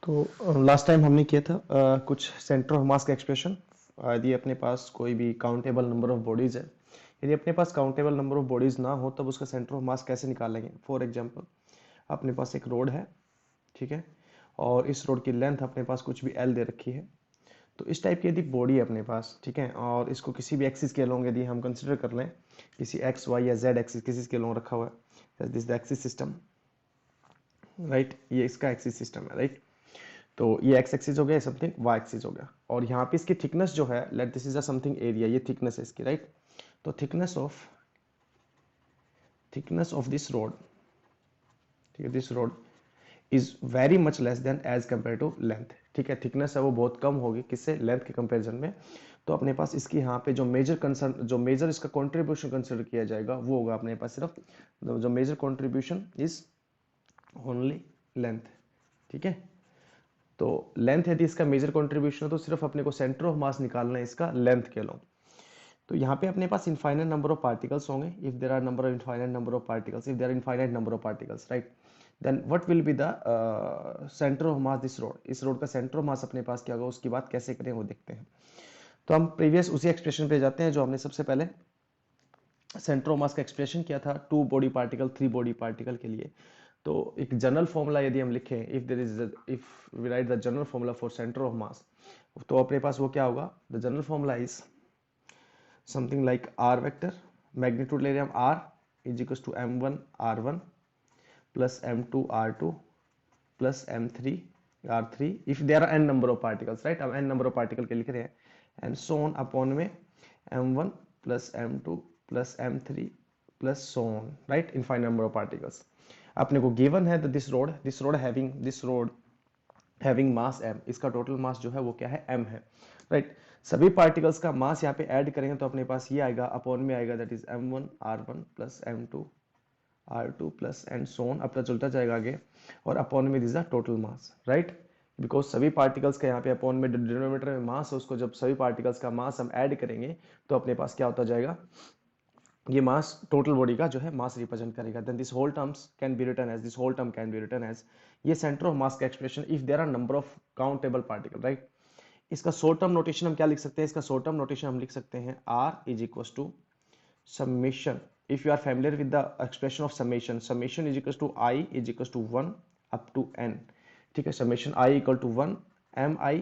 तो last time हमने किया था कुछ सेंटर ऑफ मास का एक्सप्रेशन। यदि अपने पास कोई भी काउंटेबल नंबर ऑफ बॉडीज है, यदि अपने पास काउंटेबल नंबर ऑफ बॉडीज ना हो तब उसका सेंटर ऑफ मास कैसे निकालेंगे। फॉर एग्जांपल अपने पास एक रोड है, ठीक है, और इस रोड की लेंथ अपने पास कुछ भी एल दे रखी है। तो इस टाइप की यदि बॉडी है अपने पास, ठीक है, और इसको किसी भी एक्सिस के अलोंग यदि हम कंसिडर कर लें, किसी एक्स वाई या जेड एक्सिस किसी के अलोंग रखा हुआ है, this the axis system, right, ये इसका एक्सिस सिस्टम है, राइट। तो ये एक्स एक्सिस हो गया, समथिंग वाई एक्सिस हो गया, और यहाँ पे इसकी थिकनेस जो है, let this is a something area, ये थिकनेस है इसकी, राइट। तो थिकनेस ऑफ दिस रोड, ठीक है, this road is very much less than as compare to length, ठीक है। थिकनेस है वो बहुत कम होगी किससे, लेंथ के कंपैरिजन में। तो अपने पास इसकी यहाँ पे जो मेजर कंसर्न, जो मेजर इसका कंट्रीब्यूशन कंसिडर किया जाएगा वो होगा अपने पास सिर्फ जो major contribution is only length, ठीक है। तो लेंथ यदि इसका मेजर कंट्रीब्यूशन है तो सिर्फ अपने को सेंटर ऑफ मास निकालना है इसका लेंथ के लो। तो यहाँ पे अपने पास इनफाइनाइट नंबर ऑफ पार्टिकल्स होंगे, if there are number of infinite number of particles, if there are infinite number of particles, right, then what will be the centre of mass this road. इस road का centre of mass अपने पास क्या होगा, उसकी बात कैसे करें वो देखते हैं। तो हम प्रीवियस उसी एक्सप्रेशन पे जाते हैं जो हमने सबसे पहले सेंटर ऑफ मास का एक्सप्रेशन किया था 2 बॉडी पार्टिकल 3 बॉडी पार्टिकल के लिए। तो एक जनरल फॉर्मूला यदि हम लिखें, if we write the general formula for centre of mass, तो अपने पास वो क्या होगा, the general formula is something like r vector, magnitude ले रहे हैं हम r is equal to m1 r1 plus m2 r2 plus m3 r3 if there are n number of particles, right. हम n नंबर ऑफ पार्टिकल के लिख रहे हैं, and so on upon में m1 plus m2 plus m3 plus so on, right, infinite number of particles. अपने को given है this road having mass m, इसका टोटल मास जो है वो क्या है, m है, राइट। सभी पार्टिकल्स का मास यहाँ पे ऐड करेंगे तो अपने पास ये आएगा, अपॉन में आएगा, that is m1 r1 plus m2 r2 plus and so on, अपना चलता जाएगा आगे, और अपॉन में this the total mass, right. Because सभी पार्टिकल्स का यहाँ पे अपॉन में डिनोमिनेटर में मास है, उसको जब सभी पार्टिकल्स का मास हम ऐड करेंगे तो अपने पास क्या होता जाएगा, ये मास टोटल बॉडी का जो है मास रिप्रेजेंट करेगा। Then this whole term can be written as ये सेंटर ऑफ मास का expression if there are number of countable particle, right. इसका शॉर्ट टर्म नोटेशन हम क्या लिख सकते हैं, इसका शॉर्ट टर्म नोटेशन हम लिख सकते हैं r is equal to summation. If you are familiar with the expression of summation is equals to I is equals to 1 up to n, ठीक है। summation I equal to 1 m I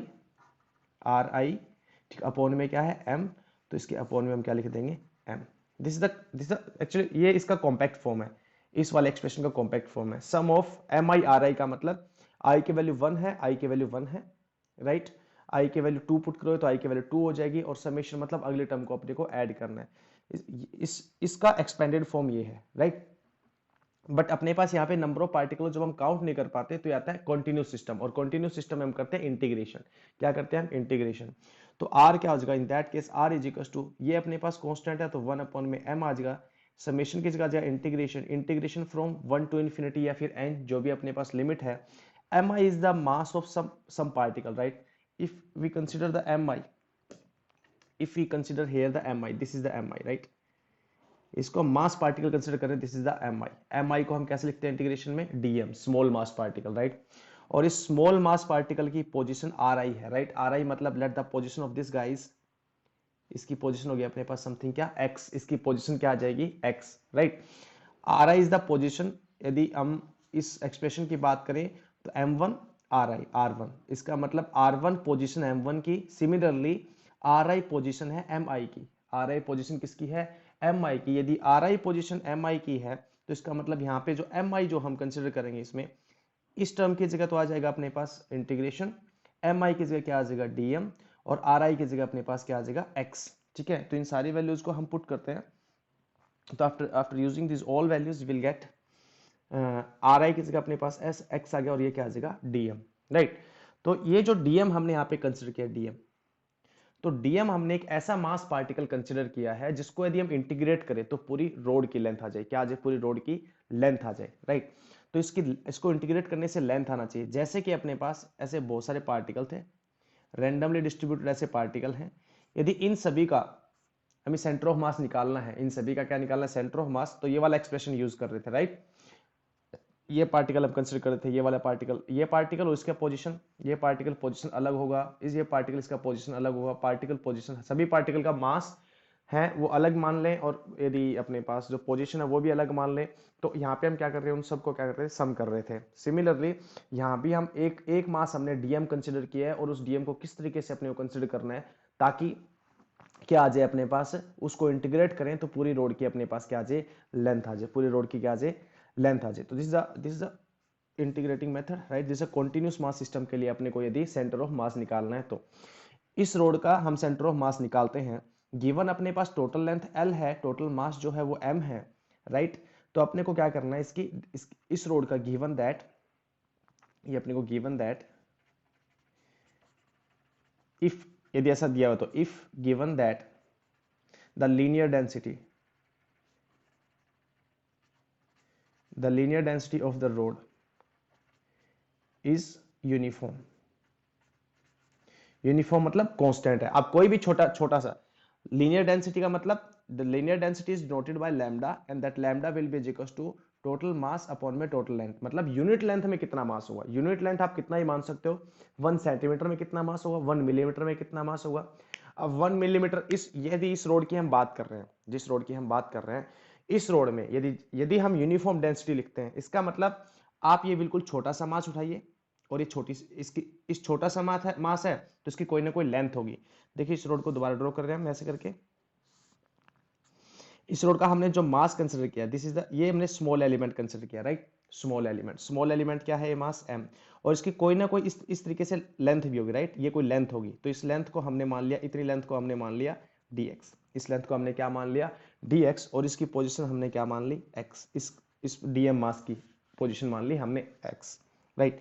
r I, ठीक, upon में क्या है m, तो इसके upon में हम क्या लिख देंगे m। दिस एक्चुअली ये इसका कॉम्पैक्ट फॉर्म है, इस वाले एक्सप्रेशन का कॉम्पैक्ट फॉर्म है। Sum of M I R I का मतलब I की वैल्यू 1 है, I की वैल्यू 1 है, राइट। I की वैल्यू 2 पुट करो तो I की वैल्यू 2 हो जाएगी, और समेशन मतलब अगले टर्म को अपने को ऐड करना है। इसका एक्सपेंडेड फॉर्म ये है, राइट। बट अपने पास यहाँ पे नंबर ऑफ पार्टिकल जब हम काउंट नहीं कर पाते तो आता है कॉन्टिन्यूस सिस्टम, और कॉन्टिन्यूस सिस्टम में हम करते हैं इंटीग्रेशन। क्या करते हैं हम, इंटीग्रेशन। तो आर क्या हो जाएगा, in that case r is equal to, ये अपने पास कांस्टेंट है तो 1 अपॉन में m आ जाएगा, समेशन की जगह जाएगा इंटीग्रेशन फ्रॉम 1 टू इन्फिनिटी या फिर n, जो भी अपने पास लिमिट है। mi is the mass of some particle, right. If we consider the mi, if we consider here the mi, this is the mi, right, इसको मास पार्टिकल कंसिडर करें, this is the mi को हम कैसे लिखते हैं integration में, dm, small mass particle, right. और इस स्मॉल मास पार्टिकल की पोजीशन ri है, राइट। ri मतलब let the position of this guys, इसकी पोजीशन हो गया अपने पास समथिंग क्या x, इसकी पोजीशन क्या आ जाएगी x, right. ri is the position, यदि हम इस एक्सप्रेशन की बात करें तो m1 ri r1, इसका मतलब r1 पोजीशन m1 की, सिमिलरली ri पोजीशन है mi की, ri पोजीशन किसकी है, mi की। यदि ri पोजीशन mi की है तो इसका मतलब यहाँ पे जो mi जो हम कंसिडर करेंगे इसमें, इस टर्म की जगह तो आ जाएगा अपने पास इंटीग्रेशन, mi की जगह क्या आ जाएगा dm, और ri की जगह अपने पास क्या आ जाएगा x, ठीक है। तो इन सारी वैल्यूज को हम पुट करते हैं, तो after using this all values will get are आई की जगह अपने पास एस एक्स आ गया, और ये क्या आ जाएगा डीएम, राइट। तो ये जो डीएम हमने यहाँ पे कंसिडर किया डीएम, तो डीएम हमने एक ऐसा मास पार्टिकल कंसिडर किया है जिसको यदि हम इंटीग्रेट करें तो पूरी रोड की लेंथ आ जाए, क्या आ जाए, पूरी रोड की लेंथ आ जाए, राइट। तो इसको इंटीग्रेट करने से लेंथ आना चाहिए। जैसे कि अपने पास ऐसे बहुत सारे पार्टिकल थे, रैंडमली डिस्ट्रीब्यूटेड ऐसे पार्टिकल हैं, यदि इन सभी का हमें सेंटर ऑफ मास निकालना है, इन सभी का क्या निकालना है, सेंटर ऑफ मास, तो ये वाला एक्सप्रेशन यूज कर रहे थे, राइट। ये पार्टिकल हम कंसिडर कर रहे थे, ये पार्टिकल और इसका पोजीशन, ये पार्टिकल पोजीशन अलग होगा, ये पार्टिकल इसका पोजीशन अलग होगा, पार्टिकल पोजीशन, सभी पार्टिकल का मास है वो अलग मान लें, और यदि अपने पास जो पोजीशन है वो भी अलग मान लें, तो यहाँ पे हम क्या कर रहे हैं, उन सबको क्या कर रहे थे, सम कर रहे थे। सिमिलरली यहाँ भी हम एक मास हमने डीएम कंसिडर किया है, और उस डीएम को किस तरीके से अपने को कंसिडर करना है ताकि क्या आ जाए अपने पास, उसको इंटीग्रेट करें तो पूरी रोड की अपने पास क्या आ जाए, लेंथ आ जाए, पूरी रोड की क्या आ जाए, लेंथ आ जाए। तो this is the integrating method, right. जैसे कॉन्टिन्यूस मास सिस्टम के लिए अपने को यदि सेंटर ऑफ मास निकालना है, तो इस रोड का हम सेंटर ऑफ मास निकालते हैं। गिवन अपने पास टोटल लेंथ L है, टोटल मास जो है वो M है, राइट। तो अपने को क्या करना है, इस रोड का गिवन दैट, ये अपने को गिवन दैट इफ, यदि ऐसा दिया हो तो if given that the linear density of the road is uniform, uniform मतलब कांस्टेंट है। आप कोई भी छोटा सा लीनियर डेंसिटी का मतलब, the linear density is denoted by lambda and that lambda will be equals to total mass upon में टोटल लेंथ। मतलब यूनिट लेंथ में कितना मास होगा, यूनिट लेंथ आप कितना ही मान सकते हो, 1 सेंटीमीटर में कितना मास होगा, 1 मिलीमीटर में कितना मास होगा। अब 1 मिलीमीटर, यदि इस रोड की हम बात कर रहे हैं, जिस रोड की हम बात कर रहे हैं, इस रोड में यदि हम यूनिफॉर्म डेंसिटी लिखते हैं, इसका मतलब आप ये बिल्कुल छोटा सा मास उठाइए, और ये इस छोटा सा मास है तो इसकी कोई ना कोई लेंथ होगी। देखिए इस रोड को दोबारा ड्रॉ कर रहे हैं हम ऐसे करके, इस रोड का हमने जो मास कंसिडर किया, ये हमने स्मॉल एलिमेंट कंसिडर किया, राइट। स्मॉल एलिमेंट क्या है, ये मास m, और इसकी कोई ना कोई इस तरीके से लेंथ भी होगी, राइट। ये कोई लेंथ होगी, तो इस लेंथ को हमने मान लिया, इतनी लेंथ को हमने मान लिया dx, इस लेंथ को हमने क्या मान लिया dx, और इसकी पोजीशन हमने क्या मान ली x, इस dm मास की पोजीशन मान ली हमने x, राइट।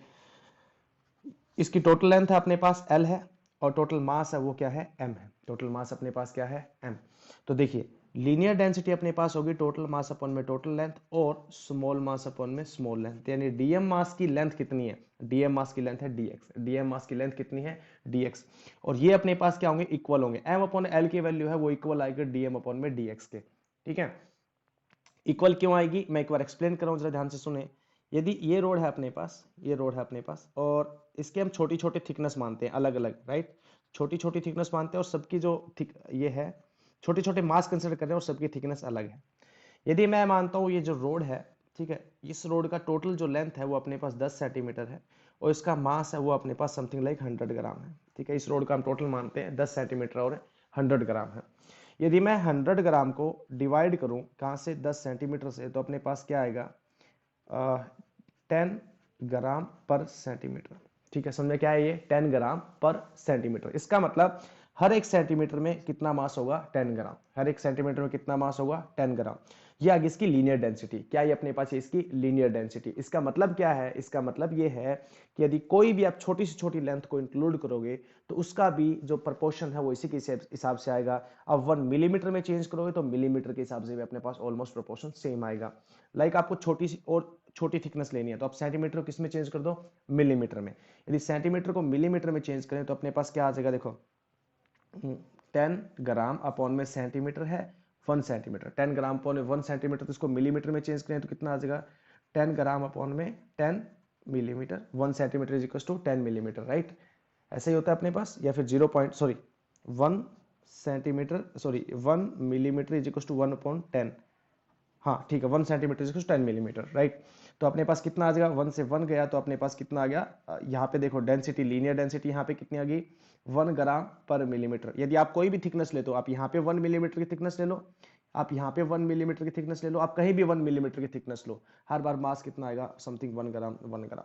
इसकी टोटल लेंथ है अपने पास L है, और टोटल मास है वो क्या है, M है। टोटल मास अपने पास क्या है, M। तो देखिए लीनियर डेंसिटी अपने पास होगी टोटल मास अपॉन में टोटल लेंथ, और स्मॉल मास अपॉन में स्मॉल लेंथ, यानी डीएम मास की लेंथ कितनी है, डीएम मास की लेंथ है dx, डीएम मास की लेंथ कितनी है dx, और ये अपने पास क्या होंगे, इक्वल होंगे। M अपॉन L की वैल्यू है वो इक्वल आएगी डीएम अपॉन में dx के, ठीक है। इक्वल क्यों आएगी, मैं एक बार एक्सप्लेन कर रहा हूं, जरा ध्यान से सुने। यदि ये रोड है अपने पास, ये रोड है अपने पास, और इसके हम छोटी छोटी थिकनेस मानते हैं अलग अलग, राइट। छोटी छोटी थिकनेस मानते हैं, और सबकी जो ये है छोटे छोटे मास कंसिडर कर रहे हैं, और सबकी थिकनेस अलग है। यदि मैं मानता हूँ ये जो रोड है, ठीक है, इस रोड का टोटल जो लेंथ है वो अपने पास 10 सेंटीमीटर है, और इसका मास है वो अपने पास समथिंग लाइक 100 ग्राम है, ठीक है। इस रोड का हम टोटल मानते हैं 10 सेंटीमीटर और 100 ग्राम है। यदि मैं 100 ग्राम को डिवाइड करूं कहाँ से, 10 सेंटीमीटर से, तो अपने पास क्या आएगा, 10 ग्राम पर सेंटीमीटर, ठीक है। समझे क्या है ये, 10 ग्राम पर सेंटीमीटर। इसका मतलब हर एक सेंटीमीटर में कितना मास होगा, 10 ग्राम। हर एक सेंटीमीटर में कितना मास होगा, 10 ग्राम। ये आगे इसकी लीनियर डेंसिटी, क्या ये अपने पास है इसकी लीनियर डेंसिटी। इसका मतलब क्या है, इसका मतलब ये है कि यदि कोई भी आप छोटी से छोटी लेंथ को इंक्लूड करोगे तो उसका भी जो प्रोपोर्शन है वो इसी के हिसाब से आएगा। अब 1 मिलीमीटर में चेंज करोगे तो मिलीमीटर के हिसाब से भी अपने पास ऑलमोस्ट प्रोपोर्शन सेम आएगा। लाइक आपको छोटी सी और छोटी थिकनेस लेनी है तो आप सेंटीमीटर को किस में चेंज कर दो, मिलीमीटर में। यदि सेंटीमीटर को मिलीमीटर में चेंज करें तो अपने पास क्या आ जाएगा, देखो 10 ग्राम अपॉन में सेंटीमीटर है 1 सेंटीमीटर, 10 ग्राम अपॉन में 1 सेंटीमीटर, तो इसको मिलीमीटर में चेंज करें तो कितना आ जाएगा, 10 ग्राम अपॉन में 10 millimetre, 1 centimetre is equal to 10 millimetre, right. ऐसे ही होता है अपने पास, या फिर 1 centimetre 1 millimetre is equal to 1 upon 10, हाँ ठीक है, 1 सेंटीमीटर इज 10 मिलीमीटर, राइट। तो अपने पास कितना आ जाएगा, 1 से 1 गया तो अपने पास कितना आ गया, यहाँ पे देखो डेंसिटी, लीनियर डेंसिटी यहाँ पे कितनी आ गई, 1 ग्राम पर मिलीमीटर। यदि आप कोई भी थिकनेस ले तो आप यहाँ पे 1 मिलीमीटर की थिकनेस ले लो, आप यहाँ पे 1 मिलीमीटर की थिकनेस ले लो, आप कहीं भी 1 मिलीमीटर की थिकनेस लो, हर बार मास कितना आएगा, समथिंग 1 ग्राम,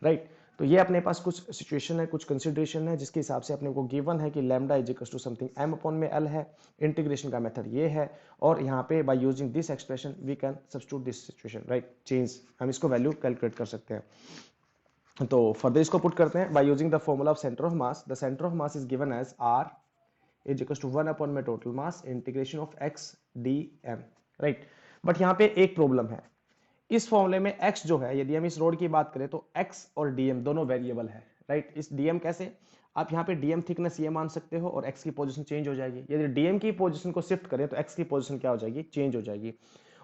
राइट। तो ये अपने पास कुछ सिचुएशन है, कुछ कंसिडरेशन है, जिसके हिसाब से अपने को गिवन है कि lambda is equal to something m upon में l है। इंटीग्रेशन का मेथड ये है, और यहाँ पे by using this expression we can substitute this situation, right, change, हम इसको वैल्यू कैलकुलेट कर सकते हैं। तो फर्दर इसको पुट करते हैं by using the formula of centre of mass. The centre of mass is given as r is equal to 1 upon में total mass integration of x dm, right. But यहाँ पे एक प्रॉब्लम है, इस फॉर्मूले में x जो है, यदि हम इस रोड की बात करें तो x और dm दोनों वेरिएबल है, राइट। इस dm कैसे, आप यहाँ पे dm थिकनेस ये मान सकते हो, और x की पोजीशन चेंज हो जाएगी। यदि dm की पोजीशन को शिफ्ट करें तो x की पोजीशन क्या हो जाएगी, चेंज हो जाएगी।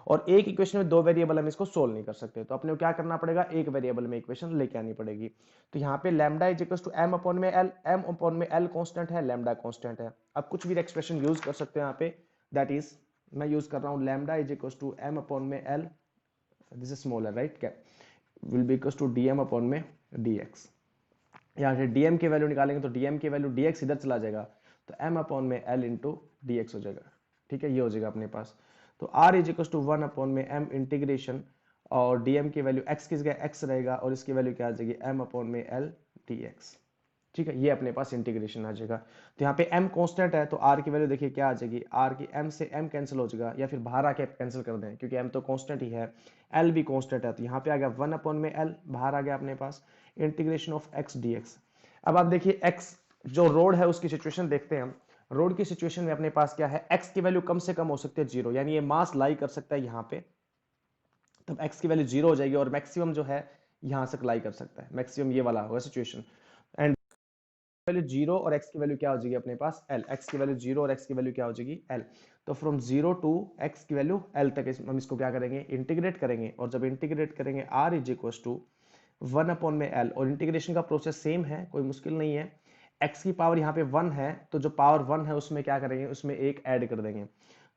और एक इक्वेशन में दो वेरिएबल हम इसको सोल्व नहीं कर सकते, तो अपने को क्या करना पड़ेगा, एक वेरिएबल में इक्वेशन लेके आनी पड़ेगी। तो यहाँ पे lambda is equal to M upon में एल, एम अपॉन में एल कांस्टेंट है, लैम्डा कांस्टेंट है। अब कुछ भी एक्सप्रेशन यूज कर सकते हैं यहाँ पे, दैट इज मैं यूज कर रहा हूँ lambda is equal to M upon में L, this is smaller right, क्या will be equal to dm upon में डीएक्स। यहाँ से डीएम की वैल्यू निकालेंगे तो डीएम की वैल्यू डीएक्स इधर चला जाएगा, तो एम अपॉन में एल इंटू डीएक्स हो जाएगा, ठीक है, ये हो जाएगा अपने पास। तो r is equal to 1 upon में एम इंटीग्रेशन, और डीएम की वैल्यू एक्स किस जगह एक्स रहेगा, और इसकी वैल्यू क्या आ जाएगी एम अपॉन में एल डीएक्स, ठीक है, ये अपने पास इंटीग्रेशन आ जाएगा। तो यहाँ पे m कांस्टेंट है तो r की वैल्यू देखिए क्या आ जाएगी, r की m से m कैंसिल हो जाएगा, या फिर बाहर आके कैंसिल कर दें क्योंकि m तो कांस्टेंट ही है, l भी कांस्टेंट है, तो यहाँ पे आ गया 1 अपॉन में l, बाहर आ गया अपने पास इंटीग्रेशन ऑफ x dx। अब आप देखिए x जो रोड है उसकी सिचुएशन देखते हैं हम। रोड की सिचुएशन में अपने पास क्या है, x की वैल्यू कम से कम हो सकती है 0, यानी ये मास लाई कर सकता है यहाँ पे, तब x की वैल्यू 0 हो जाएगी, और मैक्सिमम जो है यहाँ से लाई कर सकता है, मैक्सिमम ये वाला होगा सिचुएशन। एंड वैल्यू 0 और x की वैल्यू क्या हो जाएगी अपने पास l, x की वैल्यू 0 और x की वैल्यू क्या हो जाएगी l। तो फ्रॉम 0 टू x की वैल्यू l तक हम इसको क्या करेंगे, इंटीग्रेट करेंगे, और जब इंटीग्रेट करेंगे r is equal to 1 upon में l, और इंटीग्रेशन का प्रोसेस सेम है, कोई मुश्किल नहीं है। x की पावर यहाँ पे 1 है, तो जो पावर 1 है उसमें क्या करेंगे, उसमें एक ऐड कर देंगे,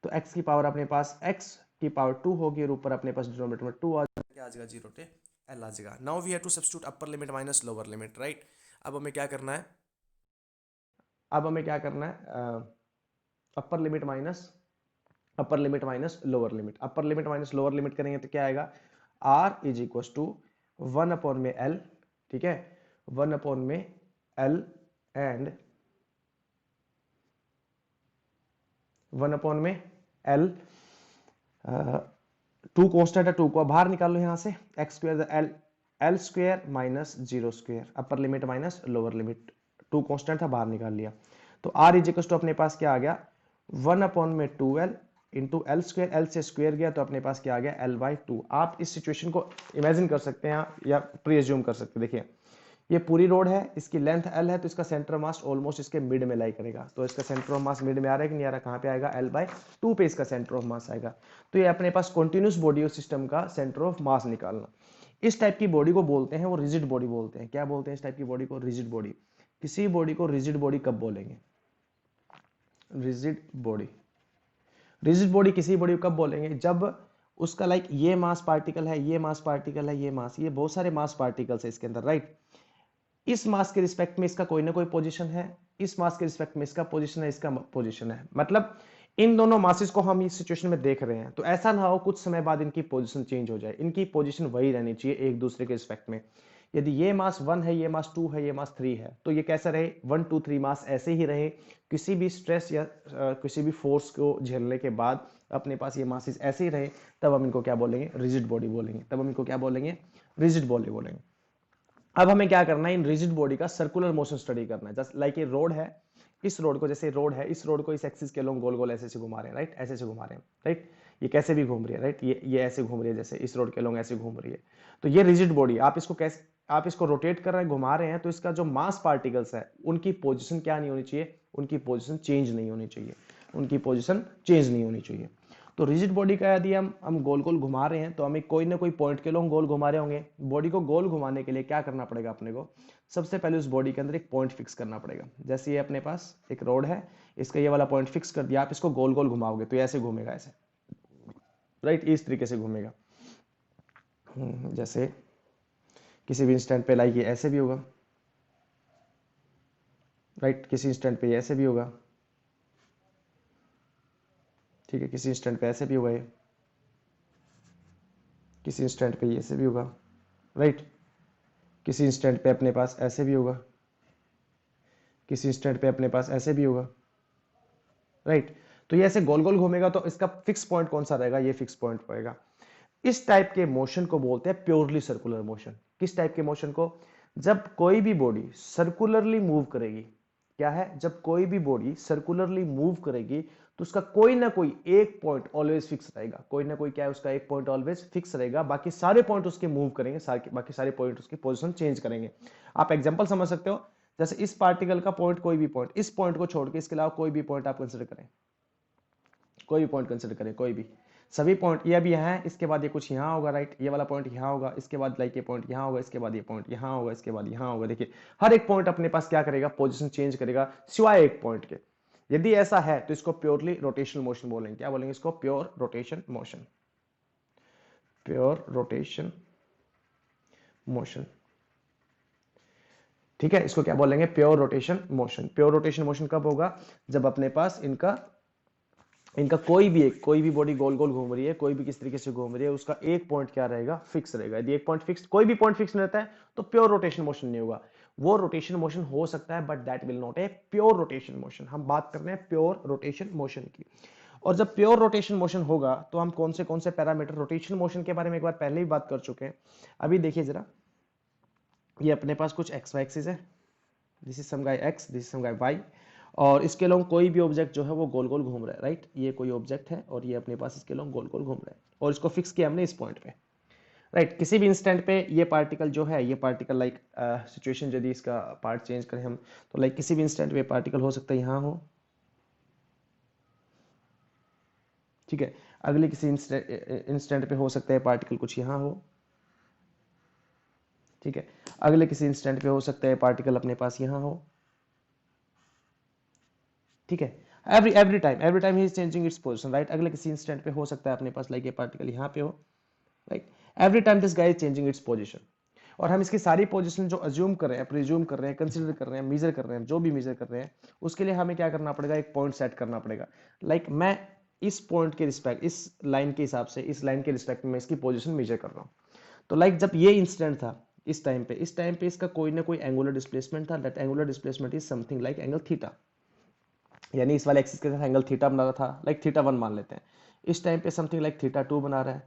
तो x की पावर अपने पास x की पावर 2 होगी, और ऊपर अपने पास डिनोमिनेटर में 2 आ जाएगा, 0 टे l आ जाएगा। Now we have to substitute upper limit minus lower limit, right. अब हमें क्या करना है, upper limit minus lower limit, upper limit minus lower limit करेंगे तो क्या आएगा, r is equal to 1 upon में l, ठीक है, 1 अपॉन में l एंड 1 अपॉन में l, 2 कॉन्स्टेंट है, 2 को बाहर निकाल लो यहाँ से, x square l square minus 0 square, अपर limit minus lower limit, 2 constant था बाहर निकाल लिया, तो r इज इक्वल टू अपने पास क्या आ गया 1 अपॉन में 2l into L square, L से स्क्वायर गया तो अपने पास क्या आ गया l बाई 2। आप इस सिचुएशन को इमेजिन कर सकते हैं या प्री एज्यूम कर सकते हैं। देखिए ये पूरी रोड है, इसकी लेंथ l है, तो इसका सेंटर मास ऑलमोस्ट इसके मिड में लाई करेगा, तो इसका सेंटर ऑफ मास मिड में आ रहा है कि नहीं आ रहा, कहाँ पे आएगा l बाई 2 पे इसका सेंटर ऑफ मास आएगा। तो ये अपने पास कॉन्टिन्यूस बॉडी सिस्टम का सेंटर ऑफ मास निकालना। इस टाइप की बॉडी को बोलते हैं वो रिजिड बॉडी बोलते हैं। क्या बोलते हैं इस टाइप की बॉडी को, रिजिड बॉडी। किसी बॉडी को रिजिड बॉडी कब बोलेंगे, रिजिड बॉडी, रिजिड बॉडी किसी बॉडी को कब बोलेंगे, जब उसका लाइक ये मास पार्टिकल है, ये मास पार्टिकल है, ये मास, ये बहुत सारे मास पार्टिकल्स है इसके अंदर, राइट। इस मास के रिस्पेक्ट में इसका कोई ना कोई पोजीशन है, इस मास के रिस्पेक्ट में इसका पोजीशन है, इसका पोजीशन है, मतलब इन दोनों मासेस को हम इस सिचुएशन में देख रहे हैं, तो ऐसा ना हो कुछ समय बाद इनकी पोजीशन चेंज हो जाए, इनकी पोजीशन वही रहनी चाहिए एक दूसरे के रिस्पेक्ट में। यदि ये मास 1 है, ये मास 2 है, ये मास 3 है, तो ये कैसा रहे 1 2 3 मास ऐसे ही रहे, किसी भी स्ट्रेस या किसी भी फोर्स को झेलने के बाद अपने पास ये मासेस ऐसे ही रहे, तब हम इनको क्या बोलेंगे, रिजिड बॉडी बोलेंगे, तब हम इनको क्या बोलेंगे, रिजिड बॉडी बोलेंगे। अब हमें क्या करना है, इन रिजिड बॉडी का सर्कुलर मोशन स्टडी करना है। जस्ट लाइक ये रोड है, इस रोड को, जैसे रोड है, इस रोड को इस एक्सिस के लोग गोल गोल ऐसे से घुमा रहे हैं, राइट, ऐसे से घुमा रहे हैं, राइट, ये कैसे भी घूम रही है, राइट, ये ऐसे घूम रही है, जैसे इस रोड के लोग ऐसे घूम रही है, तो ये रिजिड बॉडी, आप इसको कैसे, आप इसको रोटेट कर रहे हैं, घुमा रहे हैं, तो इसका जो मास पार्टिकल्स है उनकी पोजिशन क्या नहीं होनी चाहिए, उनकी पोजिशन चेंज नहीं होनी चाहिए, उनकी पोजिशन चेंज नहीं होनी चाहिए। तो रिजिड बॉडी का यदि हम गोल गोल घुमा रहे हैं, तो हमें कोई ना कोई पॉइंट के लोग गोल घुमा रहे होंगे। बॉडी को गोल घुमाने के लिए क्या करना पड़ेगा अपने को, सबसे पहले उस बॉडी के अंदर एक पॉइंट फिक्स करना पड़ेगा। जैसे ये अपने पास एक रोड है, इसका ये वाला पॉइंट फिक्स कर दिया, आप इसको गोल गोल घुमाओगे तो ऐसे घूमेगा, ऐसे, राइट, इस तरीके से घूमेगा। जैसे किसी भी इंस्टेंट पे लाइक ये ऐसे भी होगा, राइट, किसी इंस्टेंट पे ये ऐसे भी होगा, ठीक है, किसी इंस्टेंट पे ऐसे भी होगा, ये किसी इंस्टेंट पे ये ऐसे भी होगा, राइट, किसी इंस्टेंट पे अपने पास ऐसे भी होगा, किसी इंस्टेंट पे अपने पास ऐसे भी होगा, राइट। तो ये ऐसे गोल गोल घूमेगा, तो इसका फिक्स पॉइंट कौन सा रहेगा, ये फिक्स पॉइंट होएगा। इस टाइप के मोशन को बोलते हैं प्योरली सर्कुलर मोशन। किस टाइप के मोशन को, जब कोई भी बॉडी सर्कुलरली मूव करेगी, क्या है, जब कोई भी बॉडी सर्कुलरली मूव करेगी तो उसका कोई ना कोई एक पॉइंट ऑलवेज फिक्स रहेगा, कोई ना कोई क्या है, उसका एक पॉइंट ऑलवेज फिक्स रहेगा, बाकी सारे पॉइंट उसके मूव करेंगे, बाकी सारे पॉइंट उसकी पोजीशन चेंज करेंगे। आप एग्जांपल समझ सकते हो, जैसे इस पार्टिकल का पॉइंट, कोई भी पॉइंट, इस पॉइंट को छोड़ के इसके अलावा कोई भी पॉइंट आप कंसिडर करें, कोई भी पॉइंट कंसिडर करें, कोई भी, सभी पॉइंट ये अभी यहाँ है, इसके बाद ये कुछ यहाँ होगा, राइट, ये वाला पॉइंट यहाँ होगा, इसके बाद लाइक ये पॉइंट यहाँ होगा, इसके बाद ये पॉइंट यहाँ होगा, इसके बाद यहाँ होगा। देखिए हर एक पॉइंट अपने पास क्या करेगा, पोजीशन चेंज करेगा सिवाय एक पॉइंट के। यदि ऐसा है तो इसको प्योरली रोटेशनल मोशन बोलेंगे। क्या बोलेंगे इसको? Pure rotation motion, pure rotation motion. ठीक है, इसको क्या बोलेंगे? Pure rotation motion. Pure rotation motion कब होगा? जब अपने पास इनका कोई भी बॉडी गोल गोल घूम रही है, कोई भी किस तरीके से घूम रही है, उसका एक पॉइंट क्या रहेगा? फिक्स रहेगा। यदि एक पॉइंट फिक्स, कोई भी पॉइंट फिक्स नहीं रहता है तो प्योर रोटेशन मोशन नहीं होगा। वो रोटेशन मोशन हो सकता है but that will not a pure rotation motion. हम बात कर रहे हैं प्योर रोटेशन मोशन की। और जब प्योर रोटेशन मोशन होगा तो हम कौन से पैरामीटर, रोटेशन मोशन के बारे में एक बार पहले ही बात कर चुके हैं। अभी देखिए जरा, ये अपने पास कुछ एक्स वाई एक्सिस है, this is some guy x, this is some guy y, और इसके अलोंग कोई भी ऑब्जेक्ट जो है वो गोल गोल घूम रहा है, राइट। ये कोई ऑब्जेक्ट है और ये अपने पास इसके अलोंग गोल गोल घूम रहा है और इसको फिक्स किया हमने इस पॉइंट पे, राइट। किसी भी इंस्टेंट पे ये पार्टिकल जो है, ये पार्टिकल लाइक सिचुएशन यदि इसका पार्ट चेंज करें हम तो लाइक किसी भी इंस्टेंट पे पार्टिकल हो सकता है यहाँ हो, ठीक है। अगले किसी इंस्टेंट पे हो सकता है पार्टिकल कुछ यहाँ हो, ठीक है। अगले किसी इंस्टेंट पे हो सकता है पार्टिकल अपने पास यहाँ हो, ठीक है। Every time he is changing its position, right. अगले किसी इंस्टेंट पे हो सकता है अपने पास लाइक ये पार्टिकल यहाँ पे हो, right. Every time this guy is changing its position. और हम इसकी सारी पोजीशन जो अज्यूम कर रहे हैं, प्रिज्यूम कर रहे हैं, कंसीडर कर रहे हैं, मेजर कर रहे हैं, जो भी मेजर कर रहे हैं, उसके लिए हमें क्या करना पड़ेगा? एक पॉइंट सेट करना पड़ेगा। लाइक मैं इस पॉइंट के रिस्पेक्ट, इस लाइन के हिसाब से, इस लाइन के रिस्पेक्ट में इसकी पोजीशन मेजर कर रहा हूँ। तो लाइक जब ये इंस्टेंट था, इस टाइम पे इसका कोई ना कोई एंगुलर डिस्प्लेसमेंट था। That angular displacement is something like angle theta, यानी इस वाले एक्सिस के साथ एंगल थीटा बना रहा था, लाइक थीटा 1 मान लेते हैं। इस टाइम पे समथिंग लाइक थीटा 2 बना रहा है,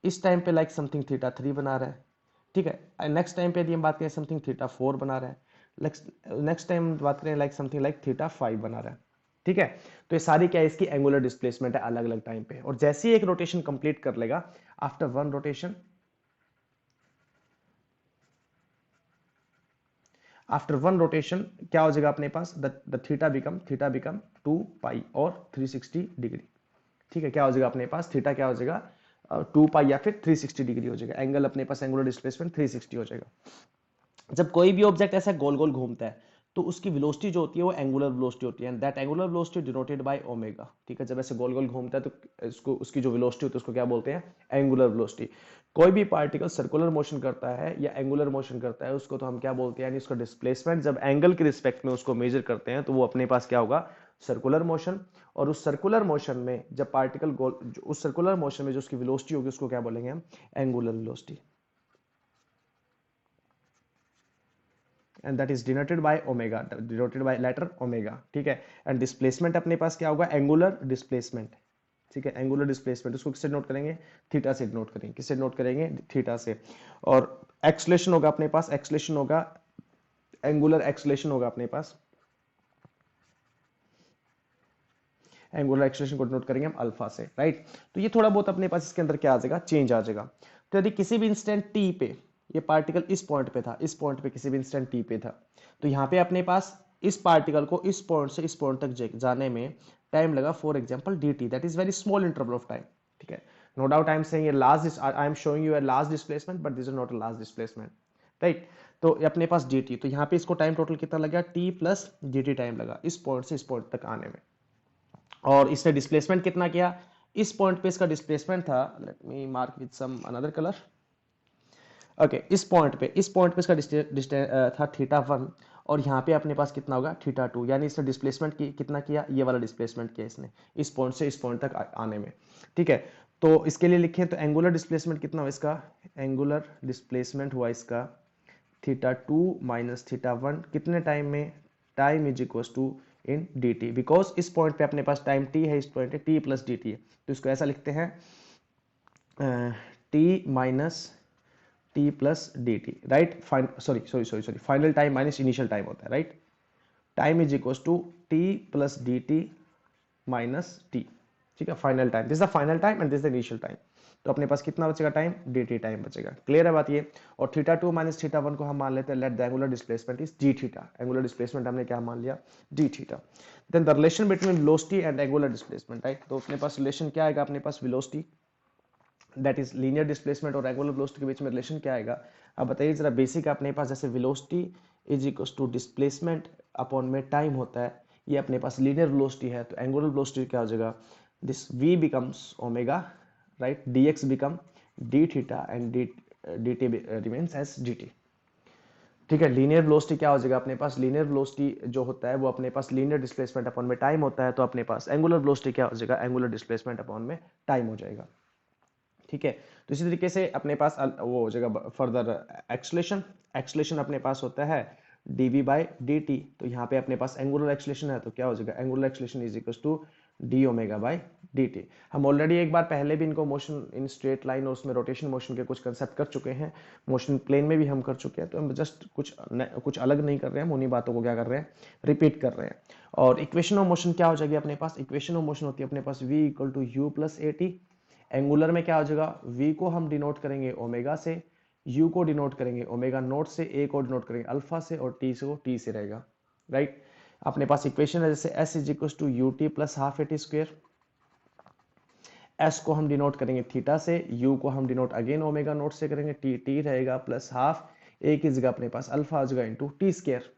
इस टाइम पे लाइक समथिंग थीटा 3 बना रहा है, ठीक है। नेक्स्ट टाइम पे यदि हम बात करें समथिंग थीटा 4 बना रहा है, नेक्स्ट टाइम बात करें लाइक समथिंग लाइक थीटा 5 बना रहा है, ठीक है। तो ये सारी क्या है? इसकी एंगुलर डिस्प्लेसमेंट है अलग अलग टाइम पे। और जैसे ही एक रोटेशन कंप्लीट कर लेगा, after one rotation, after one rotation क्या हो जाएगा अपने पास? द थीटा बिकम 2 पाई और 360 डिग्री, ठीक है। क्या हो जाएगा अपने पास? थीटा क्या हो जाएगा? 2 पाई या फिर 360 डिग्री हो जाएगा। एंगल अपने पास, एंगुलर डिस्प्लेसमेंट 360 हो जाएगा। जब कोई भी ऑब्जेक्ट ऐसा गोल गोल घूमता है तो उसकी वेलोसिटी जो होती है वो एंगुलर वेलोसिटी होती है, and that angular velocity denoted by omega, ठीक है। जब ऐसे गोल गोल घूमता है तो इसको, उसकी जो वेलोसिटी होती है उसको क्या बोलते हैं? Angular velocity. कोई भी पार्टिकल सर्कुलर मोशन करता है या एंगुलर मोशन करता है उसको तो हम क्या बोलते हैं? यानी उसका डिस्प्लेसमेंट जब एंगल के रिस्पेक्ट में उसको मेजर करते हैं तो वो अपने पास क्या होगा? Circular motion. और उस सर्कुलर मोशन में जब पार्टिकल गोल, उस सर्कुलर मोशन में जो उसकी वेलोसिटी होगी उसको क्या बोलेंगे हम? Angular velocity, and that is denoted by omega, denoted by letter omega, ठीक है। एंड डिस्प्लेसमेंट अपने पास क्या होगा? एंगुलर डिस्प्लेसमेंट, ठीक है। एंगुलर डिस्प्लेसमेंट उसको किससे नोट करेंगे? थीटा से नोट करेंगे। किससे नोट करेंगे? थीटा से। और एक्सलेशन होगा अपने पास, एक्सलेशन होगा, एंगुलर एक्सलेशन होगा अपने पास, एंगुलर एक्सलेशन को नोट करेंगे हम अल्फा से, राइट। तो ये थोड़ा बहुत अपने पास इसके अंदर क्या आ जाएगा? चेंज आ जाएगा। तो यदि किसी भी इंस्टेंट टी पे ये पार्टिकल इस पॉइंट पे था, इस पॉइंट पे किसी भी इंस्टेंट टी पे था, तो यहाँ पे अपने पास इस पार्टिकल को इस पॉइंट से इस पॉइंट तक जाने में टाइम लगा, for example d t, that is very small interval of time, ठीक है। No doubt I am saying large, I am showing you a large displacement but this is not a large displacement, right. तो अपने पास D T, तो यहाँ पे इसको time total कितना लगा? T plus d T time लगा इस पॉइंट से इस पॉइंट तक आने में। और इसने डिस्प्लेसमेंट कितना किया? इस पॉइंट पे इसका डिस्प्लेसमेंट था, let me mark with some another colour, okay. इस पॉइंट पे इसका था थीटा 1 और यहाँ पे अपने पास कितना होगा? थीटा 2, यानी इसने डिस्प्लेसमेंट कितना किया? ये वाला डिस्प्लेसमेंट किया इसने इस पॉइंट से इस पॉइंट तक आने में, ठीक है। तो इसके लिए लिखें तो एंगुलर डिस्प्लेसमेंट कितना हुआ इसका? एंगुलर डिस्प्लेसमेंट हुआ इसका थीटा 2 माइनस थीटा 1, कितने टाइम में? Time is equal to in d t, because इस पॉइंट पे अपने पास टाइम टी है, इस पॉइंट पे टी प्लस डी टी है, तो इसको ऐसा लिखते हैं t minus t plus d t, right. Sorry final time minus initial time होता है, right. Time is equal to t plus d t minus t, ठीक है। Final time, this is the final time and this is the initial time. तो अपने पास कितना बचेगा time, dt time बचेगा। क्लियर है बात ये। और θ2 माइनस θ1 को हम मान लेते हैं let the angular displacement is d theta. Angular displacement हमने क्या मान लिया, d theta. Then the relation between velocity and angular displacement, right. तो अपने पास रिलेशन क्या आएगा, अपने पास velocity that is linear displacement और एंगुलर वेलोसिटी के बीच में रिलेशन क्या आएगा। अब बताइए जरा बेसिक अपने पास, जैसे velocity is equal to displacement upon में टाइम होता है, ये अपने पास लीनियर वेलोसिटी है, तो एंगुलर वेलोसिटी क्या हो जाएगा, this v becomes omega, right, dx become d theta and dt remains as dt। ठीक है, लीनियर वेलोसिटी क्या हो जाएगा अपने पास, लीनियर वेलोसिटी जो होता है वो अपने पास लीनियर डिस्प्लेसमेंट अपॉन में टाइम होता है, तो अपने पास एंगुलर वेलोसिटी क्या हो जाएगा, एंगुलर डिस्प्लेसमेंट अपॉन में टाइम हो जाएगा। ठीक है, तो इसी तरीके से अपने पास वो हो जाएगा फर्दर एक्सलेशन। एक्सलेशन अपने पास होता है dv बाई dt, तो यहाँ पे अपने पास एंगुलर एक्सलेशन है, तो क्या हो जाएगा, angular acceleration is equal to d omega by dt। हम ऑलरेडी एक बार पहले भी इनको मोशन इन स्ट्रेट लाइन और उसमें रोटेशन मोशन के कुछ कंसेप्ट कर चुके हैं, मोशन प्लेन में भी हम कर चुके हैं, तो हम जस्ट कुछ अलग नहीं कर रहे हैं, हम उन्हीं बातों को क्या कर रहे हैं, रिपीट कर रहे हैं। और इक्वेशन ऑफ मोशन क्या हो जाएगी अपने पास, इक्वेशन ऑफ मोशन होती है अपने पास v equal to u plus a t. Angular में क्या हो जाएगा, v को हम डिनोट करेंगे ओमेगा से, u को डिनोट करेंगे ओमेगा नोट से, a को डिनोट करेंगे अल्फा से, और t से, t से रहेगा, राइट। अपने पास इक्वेशन है जैसे s is equal to u t plus half a t square. s को हम डिनोट करेंगे थीटा से, u को हम डिनोट अगेन ओमेगा नोट से करेंगे, t रहेगा प्लस हाफ a की जगह अपने पास अल्फा आ जाएगा इंटू टी स्क्वेयर।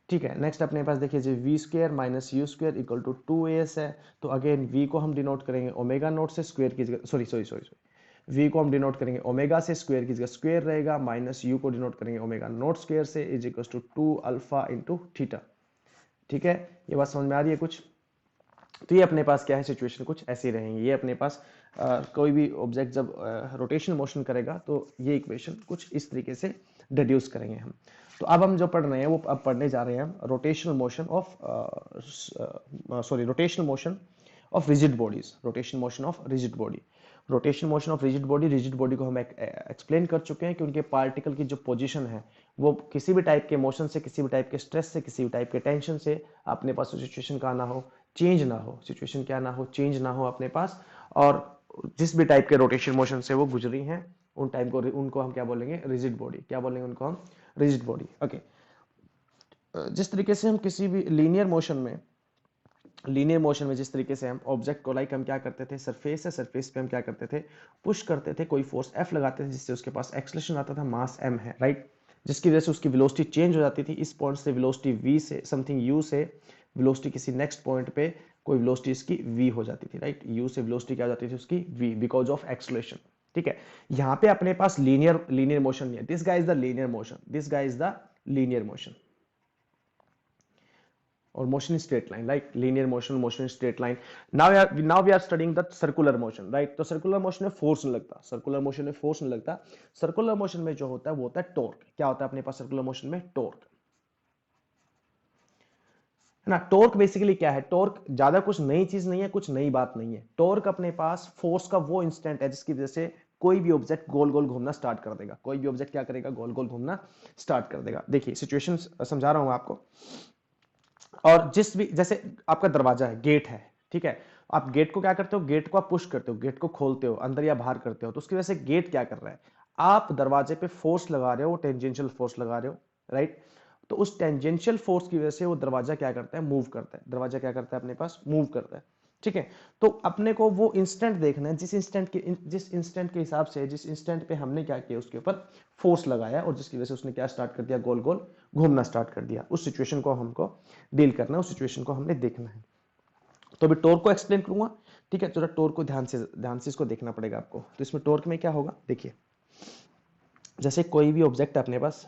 ठीक है, नेक्स्ट अपने पास देखिए जी v square minus u square equal to 2as है, तो अगेन v को हम डिनोट करेंगे ओमेगा नोट से, स्क्वायर की जगह सॉरी v को हम डिनोट करेंगे ओमेगा से, स्क्वायर की जगह स्क्वायर रहेगा, माइनस u को डिनोट करेंगे ओमेगा नोट स्क्वायर से, is equal to 2 alpha into theta. ठीक है, ये बात समझ में आ रही है कुछ। तो ये अपने पास क्या है, सिचुएशन कुछ ऐसी रहेंगी। ये अपने पास कोई भी ऑब्जेक्ट जब रोटेशन मोशन करेगा तो ये इक्वेशन कुछ इस तरीके से डिड्यूस करेंगे हम। तो अब हम जो पढ़ रहे हैं वो अब पढ़ने जा रहे हैं हम rotational motion of rigid bodies, rotation motion of rigid body. Rotation motion of rigid body को हम एक्सप्लेन कर चुके हैं कि उनके पार्टिकल की जो पोजीशन है वो किसी भी टाइप के मोशन से, किसी भी टाइप के स्ट्रेस से, किसी भी टाइप के टेंशन से अपने पास सिचुएशन का ना हो, चेंज ना हो, सिचुएशन क्या ना हो, चेंज ना हो अपने पास, और जिस भी टाइप के रोटेशन मोशन से वो गुजरी हैं उन टाइप को, उनको हम क्या बोलेंगे, रिजिड बॉडी। क्या बोलेंगे उनको हम, रिजिड बॉडी। ओके, जिस तरीके से हम किसी भी लीनियर मोशन में जिस तरीके से हम ऑब्जेक्ट को लाइक हम क्या करते थे, सरफेस है, सरफेस पे हम क्या करते थे, पुश करते थे, कोई फोर्स F लगाते थे जिससे उसके पास एक्सलेशन आता था, मास m है, राइट, जिसकी वजह से उसकी वेलोसिटी चेंज हो जाती थी। इस पॉइंट से वेलोसिटी v से समथिंग u से वेलोसिटी किसी नेक्स्ट पॉइंट पे कोई वेलोसिटी इसकी v हो जाती थी, राइट। u से वेलोसिटी क्या हो जाती थी उसकी v, बिकॉज ऑफ एक्सलेशन। ठीक है, यहाँ पे अपने पास लीनियर मोशन नहीं है, this guys the linear motion, this guys the linear motion, और motion in straight line, like linear motion in straight line. Now we are studying the circular motion, right। तो circular motion में force नहीं लगता, circular motion में force नहीं लगता, circular motion में जो होता है वो होता है torque। क्या होता है अपने पास circular motion में, torque है ना। टॉर्क बेसिकली क्या है, टॉर्क ज्यादा कुछ नई चीज नहीं है, कुछ नई बात नहीं है। टॉर्क अपने पास फोर्स का वो इंस्टेंट है जिसकी वजह से कोई भी ऑब्जेक्ट गोल गोल घूमना स्टार्ट कर देगा, कोई भी ऑब्जेक्ट क्या करेगा, गोल गोल घूमना स्टार्ट कर देगा। देखिए सिचुएशन समझा रहा हूं आपको। और जिस भी, जैसे आपका दरवाजा है, गेट है, ठीक है, आप गेट को क्या करते हो, गेट को आप पुश करते हो, गेट को खोलते हो, अंदर या बाहर करते हो, तो उसकी वजह से गेट क्या कर रहा है, आप दरवाजे पे फोर्स लगा रहे हो, टेंजेंशियल फोर्स लगा रहे हो, राइट। तो उस टेंजेंशियल फोर्स की वजह से वो दरवाजा क्या करता है, मूव करता है, दरवाजा क्या करता है अपने पास, मूव करता है। ठीक है, तो अपने को वो इंस्टेंट देखना है जिस इंस्टेंट के हिसाब से, जिस इंस्टेंट पे हमने क्या किया, उसके ऊपर फोर्स लगाया और जिसकी वजह से उसने क्या स्टार्ट कर दिया, गोल गोल घूमना स्टार्ट कर दिया। उस सिचुएशन को हमको डील करना है, उस सिचुएशन को हमने देखना है। तो अभी टॉर्क को एक्सप्लेन करूंगा, ठीक है। तो टॉर्क को ध्यान से इसको देखना पड़ेगा आपको। तो इसमें टॉर्क में क्या होगा, देखिए जैसे कोई भी ऑब्जेक्ट है अपने पास,